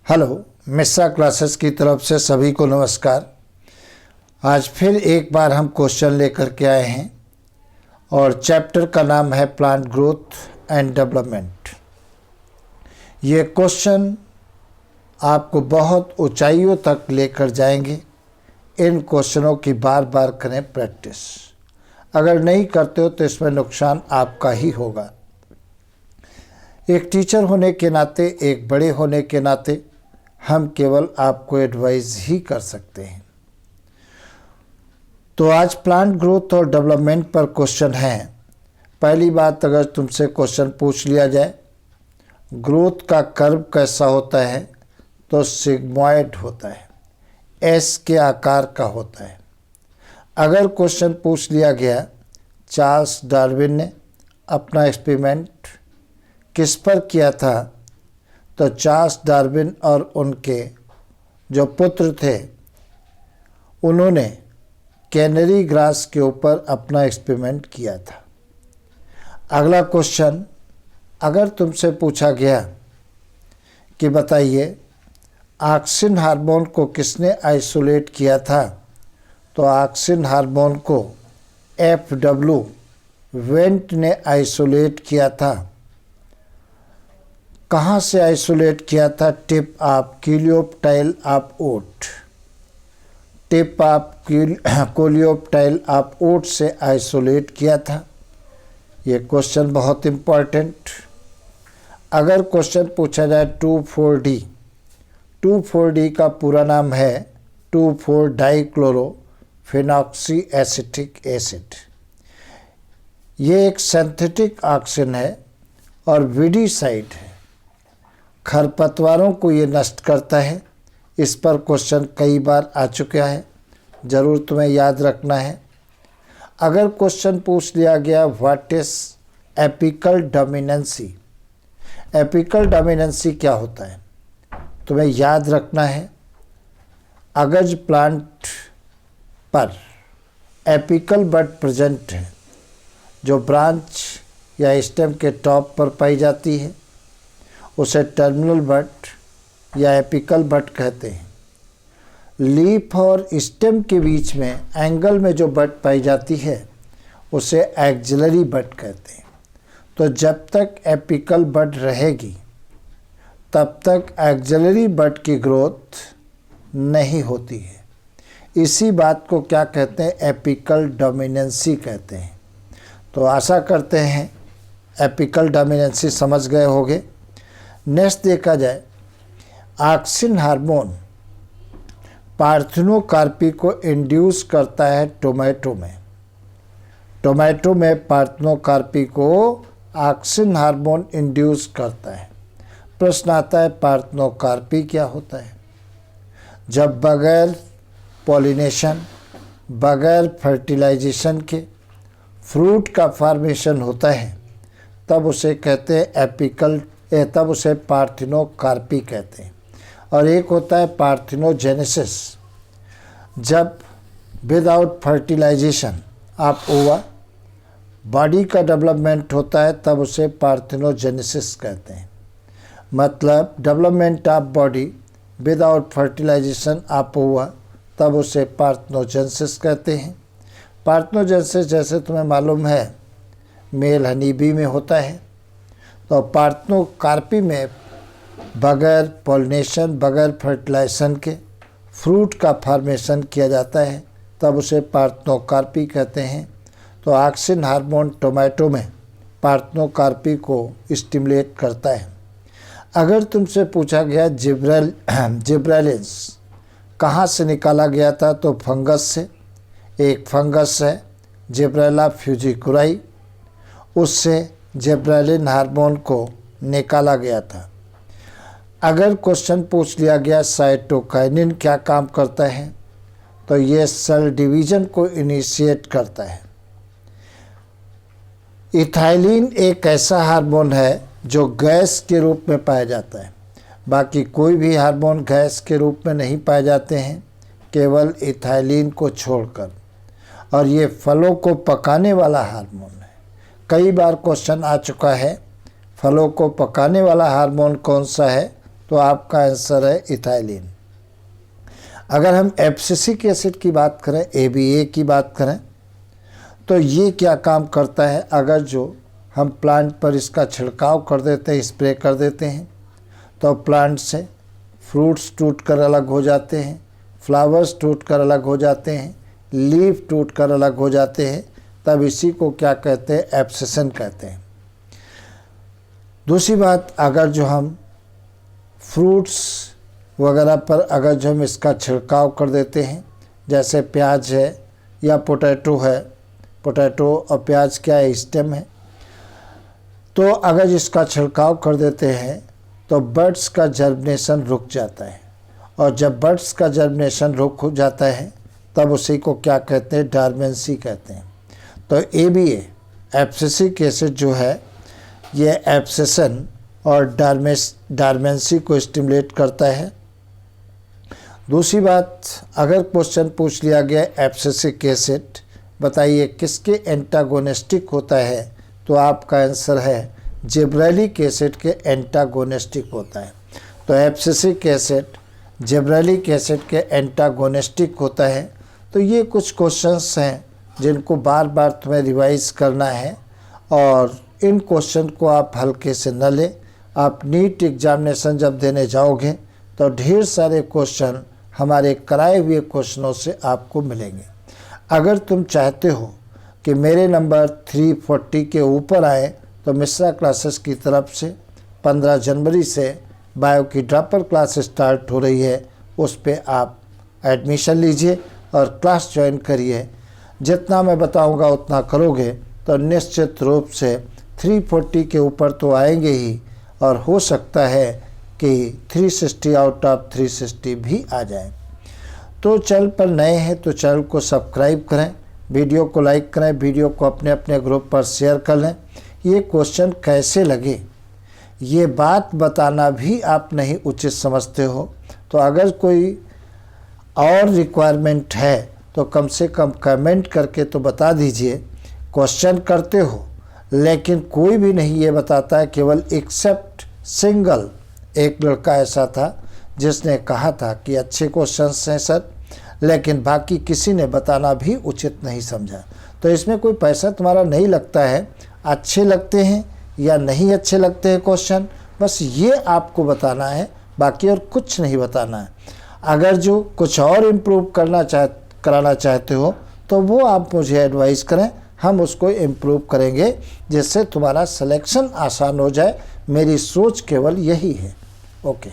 Hello, Mishra classes की तरफ से सभी को नमस्कार। आज फिर एक बार हम क्वेश्चन लेकर के आए हैं और चैप्टर का नाम है प्लांट ग्रोथ एंड डेवलपमेंट। ये क्वेश्चन आपको बहुत ऊंचाइयों तक लेकर जाएंगे। इन क्वेश्चनों की बार बार करें प्रैक्टिस। अगर नहीं करते हो तो इसमें नुकसान आपका ही होगा। एक टीचर होने के नाते, एक बड़े होने के नाते हम केवल आपको एडवाइस ही कर सकते हैं। तो आज प्लांट ग्रोथ और डेवलपमेंट पर क्वेश्चन है। पहली बात, अगर तुमसे क्वेश्चन पूछ लिया जाए ग्रोथ का कर्व कैसा होता है, तो सिग्मॉइड होता है, एस के आकार का होता है। अगर क्वेश्चन पूछ लिया गया चार्ल्स डार्विन ने अपना एक्सपेरिमेंट किस पर किया था, तो चार्ल्स डार्विन और उनके जो पुत्र थे उन्होंने कैनरी ग्रास के ऊपर अपना एक्सपेरिमेंट किया था। अगला क्वेश्चन, अगर तुमसे पूछा गया कि बताइए ऑक्सिन हार्मोन को किसने आइसोलेट किया था, तो ऑक्सिन हार्मोन को FW वेंट ने आइसोलेट किया था। कहाँ से आइसोलेट किया था? Tip of coleoptile of oat. Tip of coleoptile of oat से आइसोलेट किया था। ये क्वेश्चन बहुत इम्पॉर्टेंट। अगर क्वेश्चन पूछा जाए 2,4-D, 2,4-D का पूरा नाम है 2,4-डाइक्लोरोफेनॉक्सी एसिटिक एसिड। ये एक सिंथेटिक ऑक्सिन है और वीडिसाइड है। खरपतवारों को ये नष्ट करता है। इस पर क्वेश्चन कई बार आ चुका है, ज़रूर तुम्हें याद रखना है। अगर क्वेश्चन पूछ लिया गया what is apical dominancy, apical dominancy क्या होता है, तुम्हें याद रखना है। अगर प्लांट पर एपिकल बड प्रेजेंट है, जो ब्रांच या स्टेम के टॉप पर पाई जाती है, उसे टर्मिनल बड या एपिकल बड कहते हैं। लीफ और स्टेम के बीच में एंगल में जो बड पाई जाती है उसे एक्सिलरी बड कहते हैं। तो जब तक एपिकल बड रहेगी तब तक एक्सिलरी बड की ग्रोथ नहीं होती है। इसी बात को क्या कहते हैं? एपिकल डोमिनेंसी कहते हैं। तो आशा करते हैं एपिकल डोमिनेंसी समझ गए होंगे। नेक्स्ट देखा जाए, ऑक्सिन हार्मोन पार्थेनोकार्पी को इंड्यूस करता है टोमेटो में। टोमेटो में पार्थेनोकार्पी को ऑक्सिन हार्मोन इंड्यूस करता है। प्रश्न आता है पार्थेनोकार्पी क्या होता है? जब बगैर पॉलिनेशन, बगैर फर्टिलाइजेशन के फ्रूट का फॉर्मेशन होता है तब उसे कहते हैं एपिकल, तब उसे पार्थेनोकार्पी कहते हैं। और एक होता है पार्थेनोजेनेसिस, जब without fertilisation of ova body का डेवलपमेंट होता है तब उसे पार्थेनोजेनेसिस कहते हैं। मतलब development of body without fertilisation of ova, तब उसे पार्थेनोजेनेसिस कहते हैं। पार्थेनोजेनेसिस जैसे तुम्हें मालूम है मेल हनी बी में होता है। तो पार्थेनोकार्पी में बगैर पॉलिनेशन, बगैर फर्टिलाइजेशन के फ्रूट का फॉर्मेशन किया जाता है, तब उसे पार्थेनोकार्पी कहते हैं। तो ऑक्सिन हार्मोन टोमेटो में पार्थेनोकार्पी को स्टिमुलेट करता है। अगर तुमसे पूछा गया जिब्रेलिन्स कहाँ से निकाला गया था, तो फंगस से। एक फंगस है जिब्रेला फ्यूजिकुराई, उससे जिब्रेलिन हार्मोन को निकाला गया था। अगर क्वेश्चन पूछ लिया गया साइटोकाइनिन क्या काम करता है, तो ये सेल डिवीजन को इनिशिएट करता है। इथाइलिन एक ऐसा हार्मोन है जो गैस के रूप में पाया जाता है। बाकी कोई भी हार्मोन गैस के रूप में नहीं पाए जाते हैं, केवल इथाइलिन को छोड़कर। और ये फलों को पकाने वाला हार्मोन है। कई बार क्वेश्चन आ चुका है फलों को पकाने वाला हार्मोन कौन सा है, तो आपका आंसर है इथाइलिन। अगर हम एब्सिसिक एसिड की बात करें, ABA की बात करें, तो ये क्या काम करता है? अगर जो हम प्लांट पर इसका छिड़काव कर देते हैं, स्प्रे कर देते हैं, तो प्लांट से फ्रूट्स टूटकर अलग हो जाते हैं, फ्लावर्स टूटकर अलग हो जाते हैं, लीफ टूटकर अलग हो जाते हैं, तब इसी को क्या कहते हैं? एब्सेशन कहते हैं। दूसरी बात, अगर जो हम फ्रूट्स वगैरह पर अगर जो हम इसका छिड़काव कर देते हैं, जैसे प्याज है या पोटैटो है, पोटैटो और प्याज क्या है? स्टेम है, तो अगर इसका छिड़काव कर देते हैं तो बर्ड्स का जर्मिनेशन रुक जाता है, और जब बर्ड्स का जर्मिनेशन रुक हो जाता है तब उसी को क्या कहते हैं? डॉर्मेंसी कहते हैं। तो ABA एब्सिसिक एसिड जो है ये एब्सेशन और डॉर्मेंसी को स्टिमुलेट करता है। दूसरी बात, अगर क्वेश्चन पूछ लिया गया एब्सिसिक एसिड बताइए किसके एंटागोनिस्टिक होता है, तो आपका आंसर है जिब्रेलिक एसिड के एंटागोनिस्टिक होता है। तो एब्सिसिक एसिड जिब्रेलिक एसिड के एंटागोनिस्टिक होता है। तो ये कुछ क्वेश्चंस हैं जिनको बार बार तुम्हें रिवाइज करना है, और इन क्वेश्चन को आप हल्के से न लें। आप नीट एग्जामिनेशन जब देने जाओगे तो ढेर सारे क्वेश्चन हमारे कराए हुए क्वेश्चनों से आपको मिलेंगे। अगर तुम चाहते हो कि मेरे नंबर 340 के ऊपर आए तो मिश्रा क्लासेस की तरफ से 15 जनवरी से बायो की ड्रॉपर क्लास स्टार्ट हो रही है, उस पे आप एडमिशन लीजिए और क्लास ज्वाइन करिए। जितना मैं बताऊंगा उतना करोगे तो निश्चित रूप से 340 के ऊपर तो आएंगे ही, और हो सकता है कि 360 आउट ऑफ 360 भी आ जाए। तो चैनल पर नए हैं तो चैनल को सब्सक्राइब करें, वीडियो को लाइक करें, वीडियो को अपने अपने ग्रुप पर शेयर कर लें। ये क्वेश्चन कैसे लगे ये बात बताना भी आप नहीं उचित समझते हो, तो अगर कोई और रिक्वायरमेंट है तो कम से कम कमेंट करके तो बता दीजिए। क्वेश्चन करते हो लेकिन कोई भी नहीं ये बताता है, केवल एक्सेप्ट सिंगल एक लड़का ऐसा था जिसने कहा था कि अच्छे क्वेश्चंस हैं सर, लेकिन बाकी किसी ने बताना भी उचित नहीं समझा। तो इसमें कोई पैसा तुम्हारा नहीं लगता है। अच्छे लगते हैं या नहीं अच्छे लगते हैं क्वेश्चन, बस ये आपको बताना है, बाकी और कुछ नहीं बताना है। अगर जो कुछ और इम्प्रूव कराना चाहते हो तो वो आप मुझे एडवाइस करें, हम उसको इम्प्रूव करेंगे जिससे तुम्हारा सिलेक्शन आसान हो जाए। मेरी सोच केवल यही है। ओके।